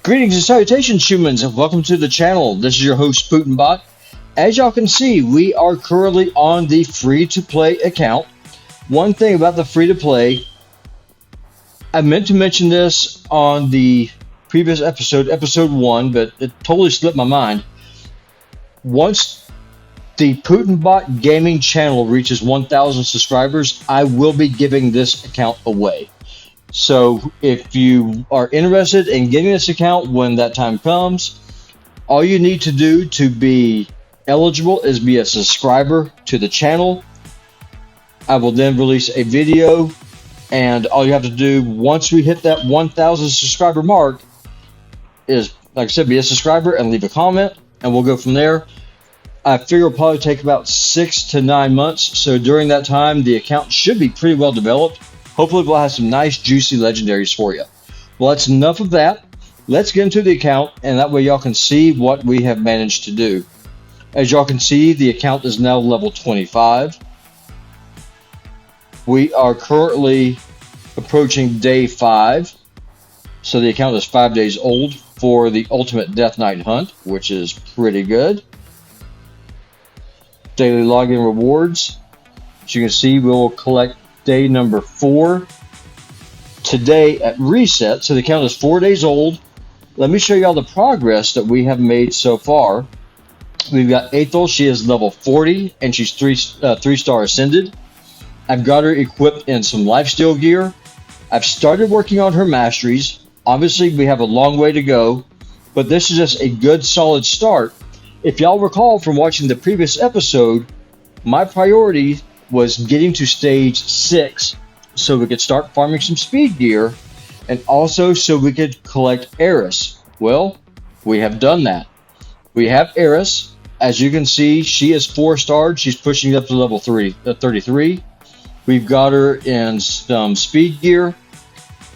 Greetings and salutations, humans, and welcome to the channel. This is your host, Putinbot. As y'all can see, we are currently on the free-to-play account. One thing about the free-to-play, I meant to mention this on the previous episode, episode 1, but it totally slipped my mind. Once the Putinbot gaming channel reaches 1,000 subscribers, I will be giving this account away. So if you are interested in getting this account when that time comes, all you need to do to be eligible is be a subscriber to the channel. I will then release a video, and all you have to do once we hit that 1,000 subscriber mark is, like I said, be a subscriber and leave a comment, and we'll go from there. I figure it'll probably take about 6 to 9 months, so during that time the account should be pretty well developed. Hopefully we'll have some nice juicy legendaries for you. Well, that's enough of that. Let's get into the account, and that way y'all can see what we have managed to do. As y'all can see, the account is now level 25. We are currently approaching day 5. So the account is 5 days old for the Ultimate Death Knight Hunt, which is pretty good. Daily login rewards. As you can see, we will collect day number 4 today at reset. So the account is 4 days old. Let me show you all the progress that we have made so far. We've got Ethel. She is level 40 and she's 3-star ascended. I've got her equipped in some lifesteal gear. I've started working on her masteries. Obviously we have a long way to go, but this is just a good solid start. If y'all recall from watching the previous episode, my priority was getting to stage 6 so we could start farming some speed gear, and also so we could collect Heiress. Well, we have done that. We have Heiress. As you can see, she is 4-starred. She's pushing up to level 33. We've got her in some speed gear.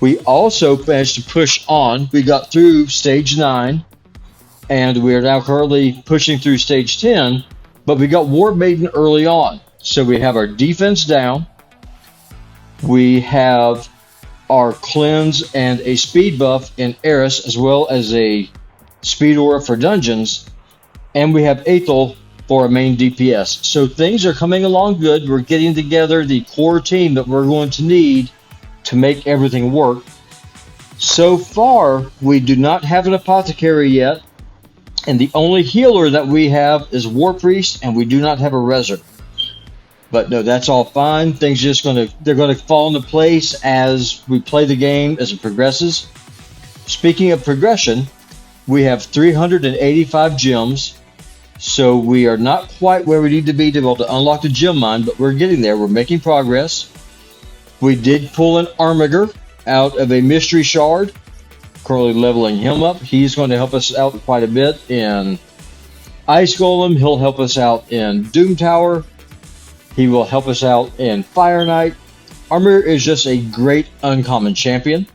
We also managed to push on. We got through stage 9, and we are now currently pushing through stage 10, but we got War Maiden early on. So we have our defense down, we have our cleanse and a speed buff in Heiress, as well as a speed aura for dungeons, and we have Ethel for a main DPS. So things are coming along good. We're getting together the core team that we're going to need to make everything work. So far, we do not have an apothecary yet, and the only healer that we have is War Priest, and we do not have a Reser. But no, that's all fine. Things just they're gonna fall into place as we play the game, as it progresses. Speaking of progression, we have 385 gems, so we are not quite where we need to be able to unlock the gem mine, but we're getting there. We're making progress. We did pull an Armiger out of a mystery shard. Currently leveling him up. He's going to help us out quite a bit in Ice Golem. He'll help us out in Doom Tower. He will help us out in Fire Knight. Armor is just a great uncommon champion.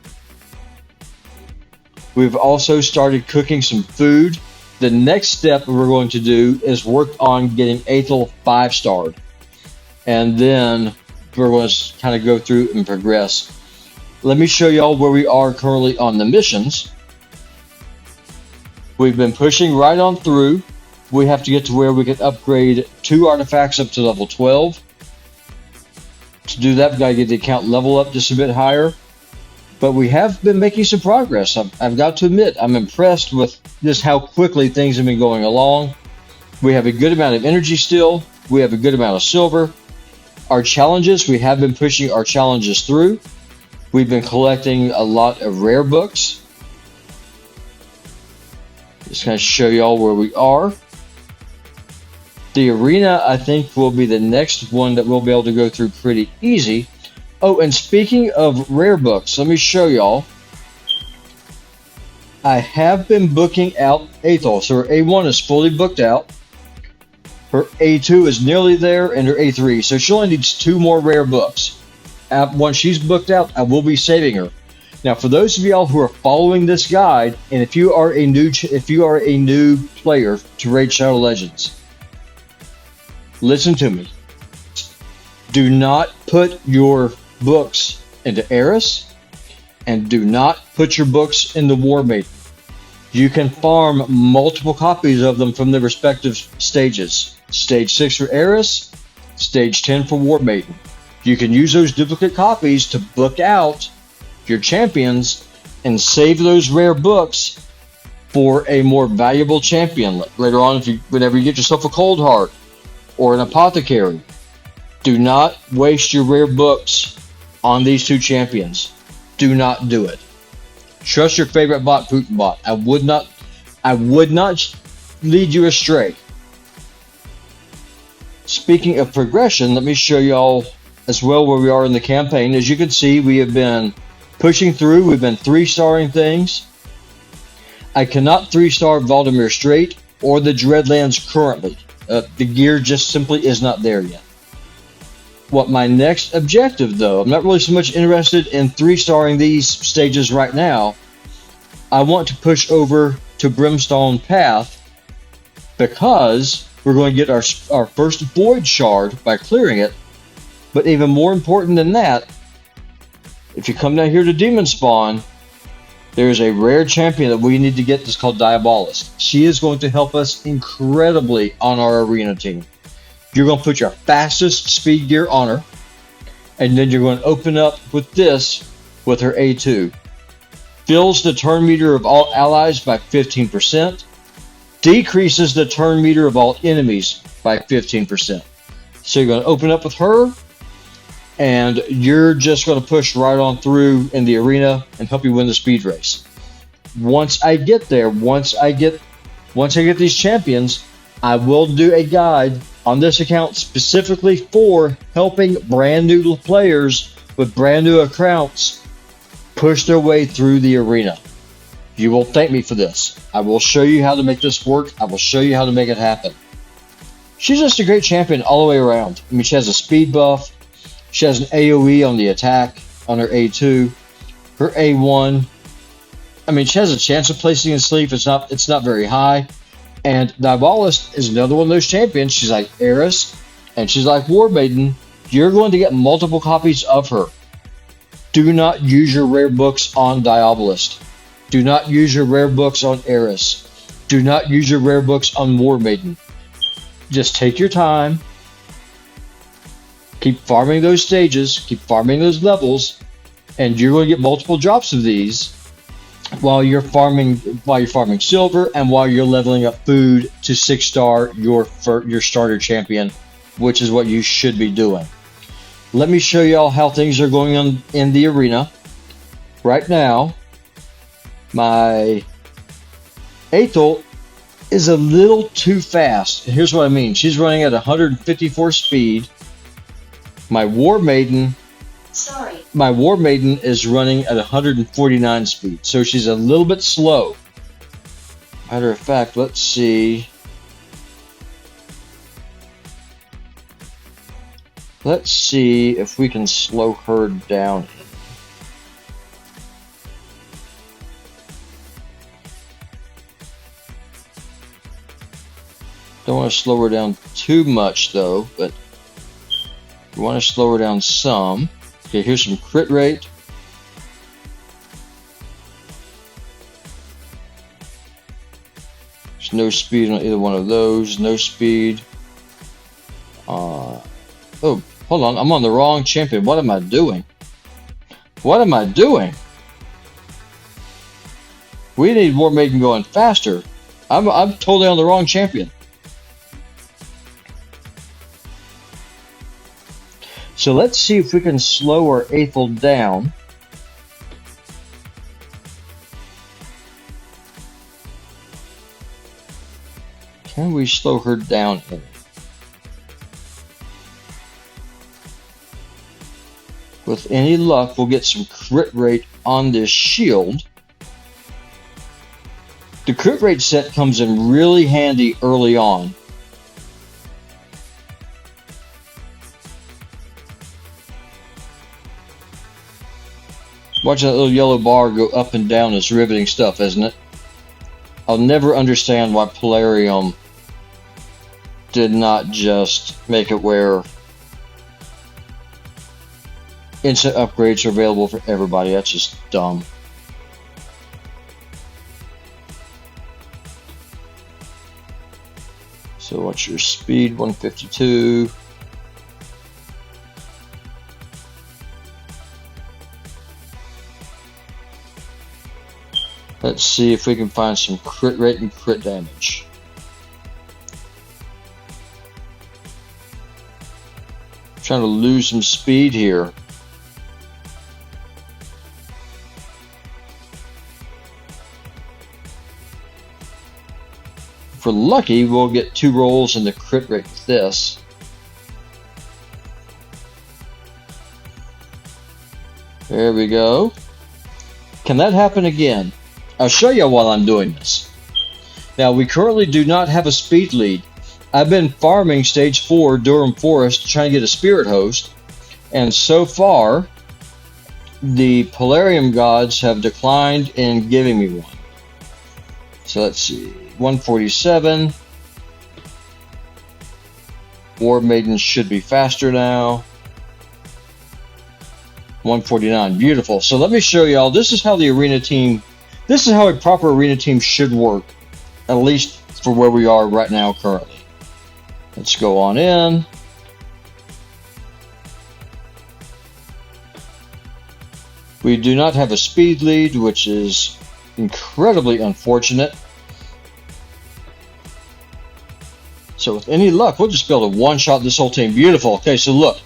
We've also started cooking some food. The next step we're going to do is work on getting Ethel 5-starred. And then we're going to kind of go through and progress. Let me show y'all where we are currently on the missions. We've been pushing right on through. We have to get to where we can upgrade 2 artifacts up to level 12. To do that, we've got to get the account level up just a bit higher. But we have been making some progress. I've got to admit, I'm impressed with just how quickly things have been going along. We have a good amount of energy still. We have a good amount of silver. Our challenges, we have been pushing our challenges through. We've been collecting a lot of rare books. Just going to show y'all where we are. The arena, I think, will be the next one that we'll be able to go through pretty easy. Oh, and speaking of rare books, let me show y'all. I have been booking out Ethel. So her A1 is fully booked out. Her A2 is nearly there, and her A3. So she only needs 2 more rare books. Once she's booked out, I will be saving her. Now, for those of y'all who are following this guide, and if you are a new player to Raid Shadow Legends, listen to me. Do not put your books into Heiress, and do not put your books into War Maiden. You can farm multiple copies of them from the respective stages. Stage 6 for Heiress, Stage 10 for War Maiden. You can use those duplicate copies to book out your champions and save those rare books for a more valuable champion later on. Whenever you get yourself a Cold Heart or an Apothecary, do not waste your rare books on these two champions. Do not do it. Trust your favorite bot, Putin bot. I would not lead you astray. Speaking of progression, let me show y'all as well where we are in the campaign. As you can see, we have been pushing through. We've been 3-starring things. I cannot 3-star Valdemir Strait or the Dreadlands currently. The gear just simply is not there yet. What my next objective, though, I'm not really so much interested in 3-starring these stages right now. I want to push over to Brimstone Path because we're going to get our first Void Shard by clearing it. But even more important than that, if you come down here to Demon Spawn, there's a rare champion that we need to get that's called Diabolous. She is going to help us incredibly on our arena team. You're going to put your fastest speed gear on her, and then you're going to open up with this with her A2. Fills the turn meter of all allies by 15%. Decreases the turn meter of all enemies by 15%. So you're going to open up with her, and you're just going to push right on through in the arena and help you win the speed race. Once I get there, once I get these champions, I will do a guide on this account specifically for helping brand new players with brand new accounts push their way through the arena. You will thank me for this. I will show you how to make this work. I will show you how to make it happen. She's just a great champion all the way around. I mean, she has a speed buff. She has an AoE on the attack on her A2. Her A1, I mean, she has a chance of placing in sleep. It's not very high. And Diabolous is another one of those champions. She's like Heiress, and she's like War Maiden. You're going to get multiple copies of her. Do not use your rare books on Diabolous. Do not use your rare books on Heiress. Do not use your rare books on War Maiden. Just take your time. Keep farming those stages. Keep farming those levels. And you're going to get multiple drops of these while you're farming silver and while you're leveling up food to 6-star your starter champion, which is what you should be doing. Let me show y'all how things are going on in the arena. Right now, my Aethel is a little too fast. And here's what I mean. She's running at 154 speed. My War Maiden is running at 149 speed, so she's a little bit slow. Matter of fact, let's see. Let's see if we can slow her down. Don't want to slow her down too much though, but we want to slow her down some. Okay, here's some crit rate. There's no speed on either one of those. No speed. Oh, hold on. I'm on the wrong champion. What am I doing? What am I doing? We need War Maiden going faster. I'm totally on the wrong champion. So let's see if we can slow our Aethel down. Can we slow her down any? With any luck, we'll get some crit rate on this shield. The crit rate set comes in really handy early on. Watching that little yellow bar go up and down is riveting stuff, isn't it? I'll never understand why Plarium did not just make it where instant upgrades are available for everybody. That's just dumb. So what's your speed? 152. Let's see if we can find some crit rate and crit damage. I'm trying to lose some speed here. If we're lucky, we'll get 2 rolls in the crit rate with this. There we go. Can that happen again? I'll show you while I'm doing this. Now, we currently do not have a speed lead. I've been farming stage 4 Durham Forest trying to get a spirit host, and so far the Plarium gods have declined in giving me one. So let's see, 147. War Maidens should be faster now. 149, beautiful. So let me show y'all, this is how the arena team, this is how a proper arena team should work, at least for where we are right now currently. Let's go on in. We do not have a speed lead, which is incredibly unfortunate. So with any luck, we'll just be able to one-shot this whole team. Beautiful. Okay, so look.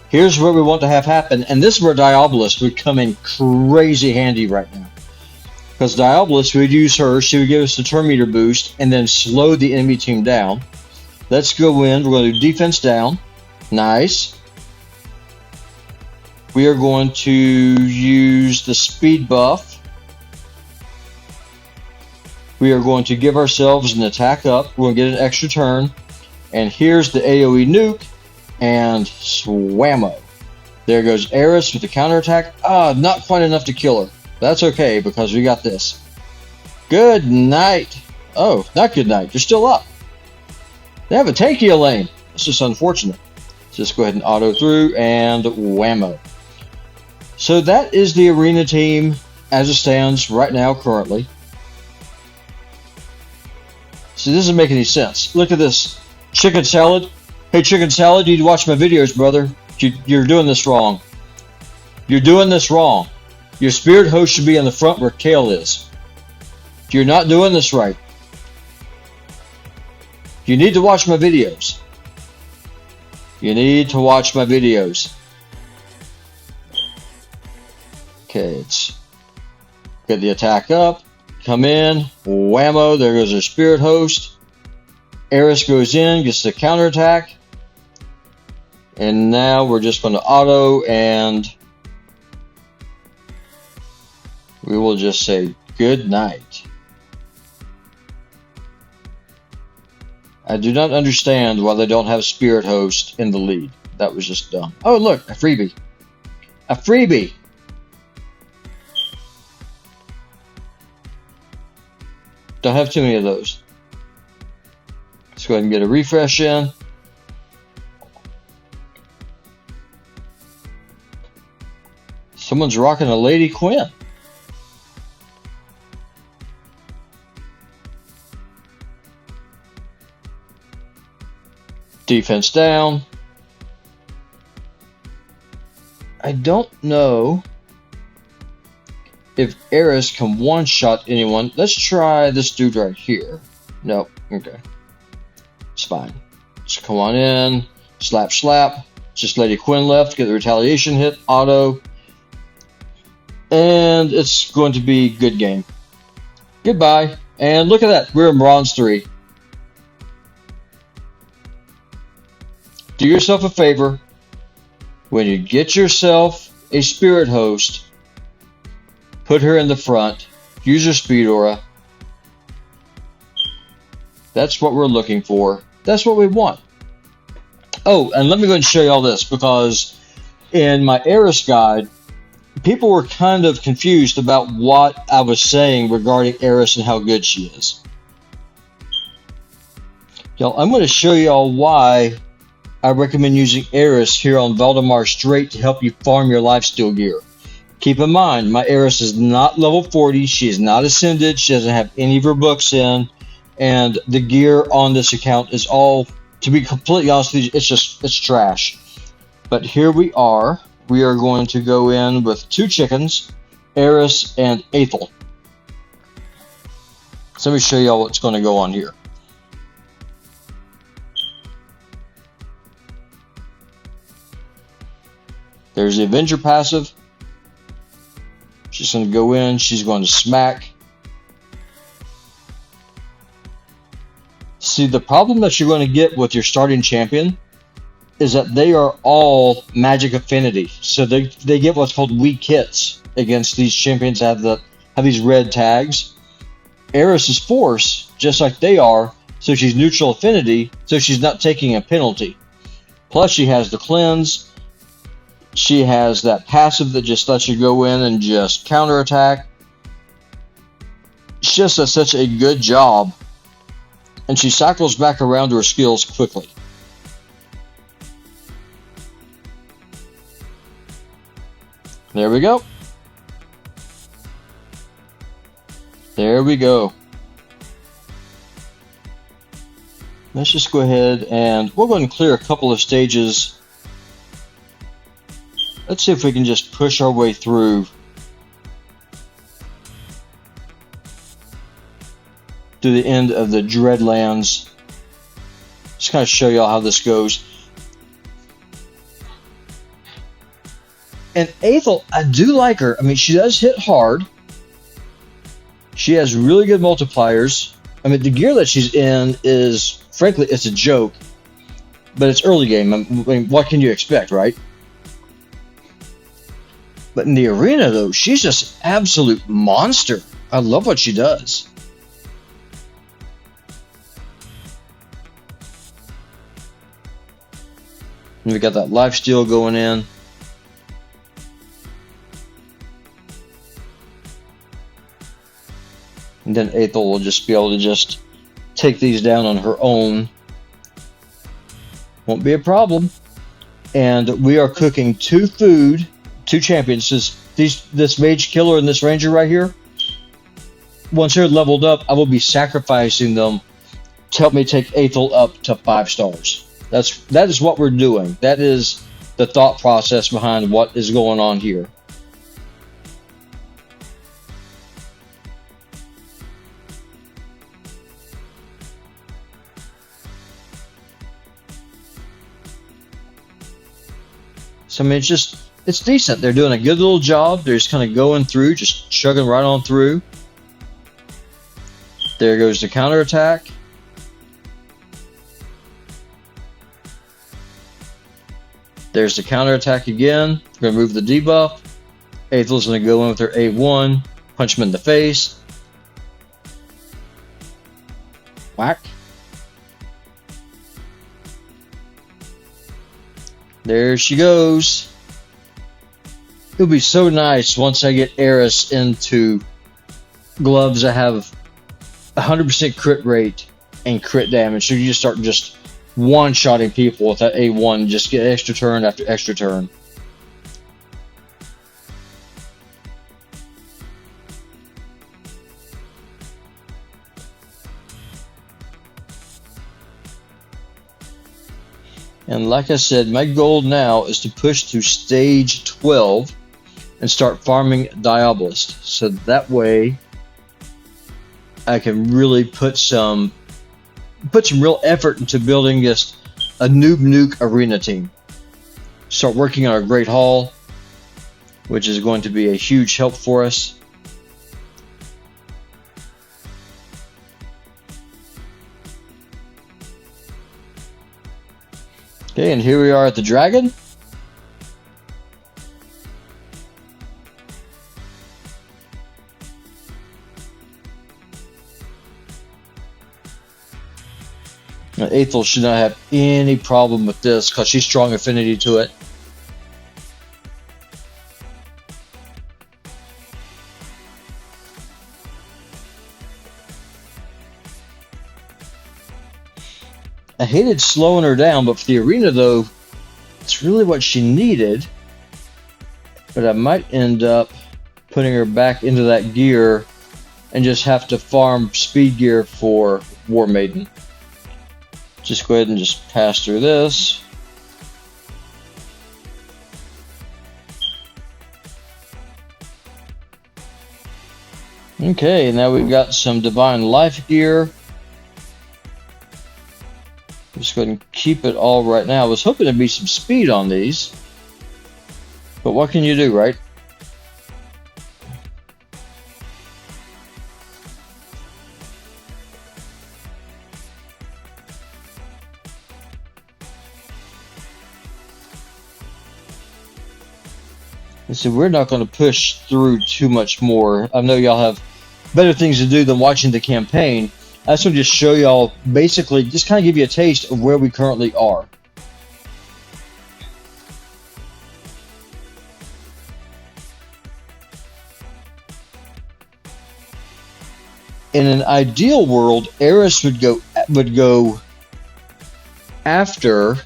Here's what we want to have happen, and this is where Diabolous would come in crazy handy right now. Because Diabolous, we'd use her, she would give us the turn meter boost, and then slow the enemy team down. Let's go in, we're going to do defense down. Nice. We are going to use the speed buff. We are going to give ourselves an attack up. We're going to get an extra turn. And here's the AoE nuke. And swammo. There goes Heiress with the counterattack. Ah, not quite enough to kill her. That's okay, because we got this. Good night. Oh, not good night. You're still up. They have a tanky lane. It's just unfortunate. Let's just go ahead and auto through, and whammo. So that is the arena team as it stands right now currently. See, this doesn't make any sense. Look at this. Chicken salad. Hey, Chicken Salad, you need to watch my videos, brother. You're doing this wrong. You're doing this wrong. Your spirit host should be in the front where Kale is. You're not doing this right. You need to watch my videos. You need to watch my videos. Okay, let's get the attack up. Come in. Whammo, there goes our spirit host. Heiress goes in, gets the counterattack. And now we're just going to auto, and we will just say good night. I do not understand why they don't have Spirit Host in the lead. That was just dumb. Oh, look, a freebie. A freebie. Don't have too many of those. Let's go ahead and get a refresh in. Someone's rocking a Lady Quinn. Defense down. I don't know if Heiress can one-shot anyone. Let's try this dude right here. Nope. Okay. It's fine. Just come on in. Slap, slap. Just Lady Quinn left. Get the retaliation hit. Auto. And it's going to be good game. Goodbye. And look at that. We're in Bronze 3. Do yourself a favor. When you get yourself a Spirit Host, put her in the front. Use her Speed Aura. That's what we're looking for. That's what we want. Oh, and let me go and show you all this, because in my Heiress guide, people were kind of confused about what I was saying regarding Heiress and how good she is. Y'all, I'm going to show y'all why I recommend using Heiress here on Valdemar Strait to help you farm your lifesteal gear. Keep in mind, my Heiress is not level 40. She is not ascended. She doesn't have any of her books in. and the gear on this account is all, to be completely honest with you, it's trash. But here we are. We are going to go in with 2 chickens, Heiress and Ethel. So let me show y'all what's going to go on here. There's the Avenger passive. She's going to go in. She's going to smack. See, the problem that you're going to get with your starting champion is that they are all magic affinity. So they get what's called weak hits against these champions that have these red tags. Heiress is force, just like they are, so she's neutral affinity, so she's not taking a penalty. Plus she has the cleanse. She has that passive that just lets you go in and just counterattack. She just does such a good job. And she cycles back around to her skills quickly. There we go. There we go. Let's just go ahead and we'll go ahead and clear a couple of stages. Let's see if we can just push our way through to the end of the Dreadlands. Just kind of show y'all how this goes. And Ethel, I do like her. I mean, she does hit hard. She has really good multipliers. I mean, the gear that she's in is, frankly, it's a joke. But it's early game. I mean, what can you expect, right? But in the arena, though, she's just an absolute monster. I love what she does. And we got that lifesteal going in. And then Ethel will just be able to just take these down on her own. Won't be a problem. And we are cooking 2 champions. This mage killer and this ranger right here. Once they're leveled up, I will be sacrificing them to help me take Ethel up to 5 stars. That is what we're doing. That is the thought process behind what is going on here. So I mean, it's decent. They're doing a good little job. They're just kind of going through, just chugging right on through. There goes the counterattack. There's the counterattack again. We're going to move the debuff. Ethel's going to go in with her A1. Punch him in the face. Whack. There she goes. It'll be so nice once I get Heiress into gloves that have 100% crit rate and crit damage. So you just start just one-shotting people with that A1. Just get extra turn after extra turn. And like I said, my goal now is to push to stage 12 and start farming Diabolous. So that way I can really put some real effort into building just a noob nuke arena team. Start working on our Great Hall, which is going to be a huge help for us. Okay, and here we are at the dragon. Now, Ethel should not have any problem with this because she's strong affinity to it. I hated slowing her down, but for the arena though, it's really what she needed. But I might end up putting her back into that gear and just have to farm speed gear for War Maiden. Just go ahead and just pass through this. Okay, now we've got some Divine Life gear. Just go ahead and keep it all right now. I was hoping there'd be some speed on these, but what can you do, right? And so we're not going to push through too much more. I know y'all have better things to do than watching the campaign. I just want to just show y'all, basically, just kind of give you a taste of where we currently are. In an ideal world, Heiress would go after,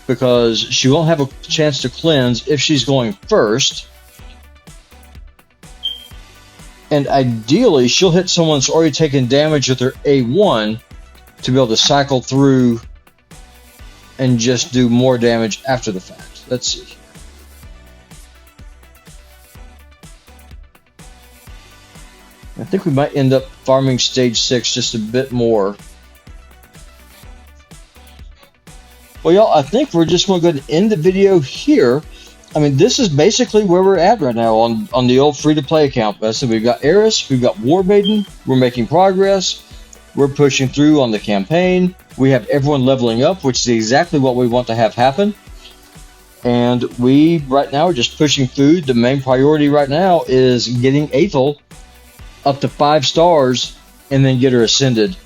because she won't have a chance to cleanse if she's going first. And ideally, she'll hit someone that's already taken damage with her A1 to be able to cycle through and just do more damage after the fact. Let's see here. I think we might end up farming stage 6 just a bit more. Well, y'all, I think we're just going to go ahead and end the video here. I mean, this is basically where we're at right now on the old free-to-play account. So we've got Heiress, we've got War Maiden, we're making progress, we're pushing through on the campaign, we have everyone leveling up, which is exactly what we want to have happen. And we, right now, are just pushing food. The main priority right now is getting Aethel up to 5 stars and then get her ascended.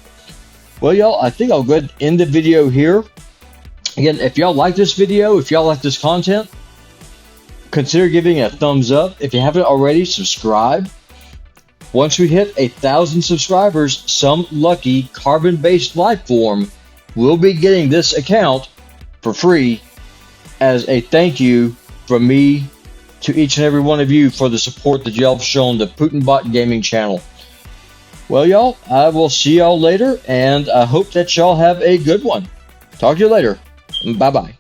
Well, y'all, I think I'll go ahead and end the video here. Again, if y'all like this video, if y'all like this content, consider giving it a thumbs up. If you haven't already, subscribe. Once we hit 1,000 subscribers, some lucky carbon-based life form will be getting this account for free as a thank you from me to each and every one of you for the support that y'all have shown the PutinBot Gaming channel. Well, y'all, I will see y'all later, and I hope that y'all have a good one. Talk to you later. Bye-bye.